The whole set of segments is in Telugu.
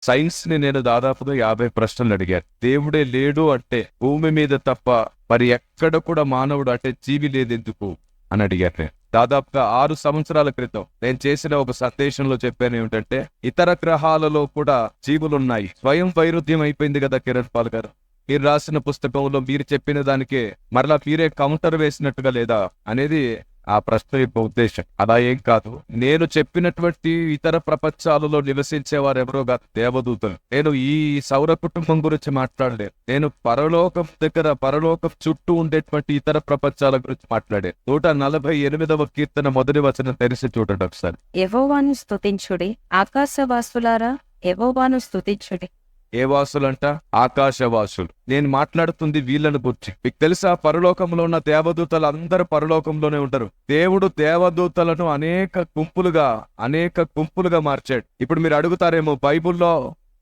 సైన్స్ ని నేను దాదాపుగా 50 ప్రశ్నలు అడిగాను. దేవుడే లేడు అంటే భూమి మీద తప్ప మరి ఎక్కడ కూడా మానవుడు అంటే జీవి లేదెందుకు అని అడిగాను నేను. దాదాపుగా 6 సంవత్సరాల క్రితం నేను చేసిన ఒక సందేశంలో చెప్పాను ఏమిటంటే, ఇతర గ్రహాలలో కూడా జీవులున్నాయి. స్వయం వైరుధ్యం అయిపోయింది కదా కిరణ్ పాల్ గారు. మీరు రాసిన పుస్తకంలో మీరు చెప్పిన దానికే మరలా మీరే కౌంటర్ వేసినట్టుగా లేదా అనేది ఆ ప్రశ్న యొక్క ఉద్దేశం. అలా ఏం కాదు. నేను చెప్పినటువంటి ఇతర ప్రపంచాలలో నివసించే వారు ఎవరో కాదు, దేవదూతలు. నేను ఈ సౌర కుటుంబం గురించి మాట్లాడలేదు. నేను పరలోకం దగ్గర, పరలోకం చుట్టూ ఉండేటువంటి ఇతర ప్రపంచాల గురించి మాట్లాడాను. 148వ కీర్తన మొదటి వచనం తెలిసి చూడండి ఒకసారి. యెహోవాను స్తుతించుడి, ఆకాశవాసులారా యెహోవాను స్తుతించుడి. ఏ వాసులంట? ఆకాశవాసులు. నేను మాట్లాడుతుంది వీళ్ళను గురించి. మీకు తెలుసా, పరలోకంలో ఉన్న దేవదూతలు అందరూ పరలోకంలోనే ఉంటారు. దేవుడు దేవదూతలను అనేక గుంపులుగా మార్చాడు. ఇప్పుడు మీరు అడుగుతారేమో, బైబుల్లో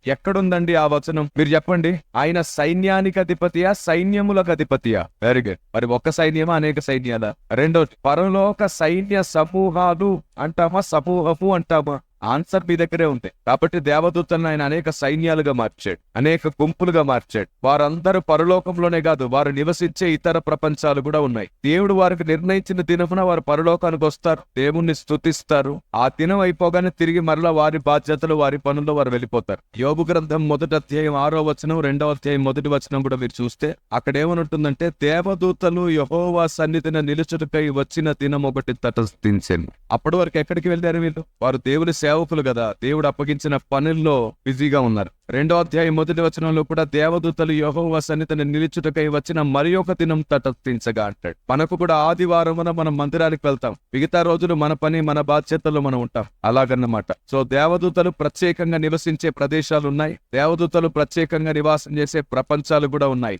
ఎక్కడుందండి ఆ వచనం? మీరు చెప్పండి. ఆయన సైన్యానికి అధిపతియా, సైన్యములకు అధిపతియా? Very good. మరి ఒక్క సైన్యమా, అనేక సైన్యాలా? రెండోది, పరలోక సైన్య సమూహాలు అంటామా, సమూహము అంటామా? ఆన్సర్ మీ దగ్గరే ఉంది. కాబట్టి దేవదూతలను ఆయన అనేక సైన్యాలుగా మార్చాడు, అనేక గుంపులుగా మార్చాడు. వారందరూ పరలోకంలోనే కాదు, వారు నివసించే ఇతర ప్రపంచాలు కూడా ఉన్నాయి. దేవుడు వారికి నిర్ణయించిన దినమున వారు పరలోకానికి వస్తారు, దేవుణ్ణి స్తుతిస్తారు. ఆ దినం అయిపోగానే తిరిగి మరలా వారి బాధ్యతలు, వారి పనుల్లో వారు వెళ్ళిపోతారు. యోబు గ్రంథం 1వ అధ్యాయం 6వ వచనం, 2వ అధ్యాయం 1వ వచనం కూడా మీరు చూస్తే అక్కడ ఏమనుంటుందంటే, దేవదూతలు యెహోవా సన్నిధిన నిలుచుటకై వచ్చిన దినం ఒకటి తటస్థించెను. అప్పటి వరకు ఎక్కడికి వెళ్ళారు వీళ్ళు? వారు దేవుని సేవకులు కదా, దేవుడు అప్పగించిన పనుల్లో బిజీగా ఉన్నారు. 2వ అధ్యాయం 1వ వచనంలో కూడా దేవదూతలు యెహోవా సన్నిధిని నిలుచుటకై వచ్చిన మరి ఒక దినం తటస్థించగా అంటాడు. మనకు కూడా ఆదివారమున మనం మందిరానికి వెళ్తాం, మిగతా రోజులు మన పని, మన బాధ్యతల్లో మనం ఉంటాం. అలాగన్నమాట. సో దేవదూతలు ప్రత్యేకంగా నివసించే ప్రదేశాలు ఉన్నాయి, దేవదూతలు ప్రత్యేకంగా నివాసం చేసే ప్రపంచాలు కూడా ఉన్నాయి.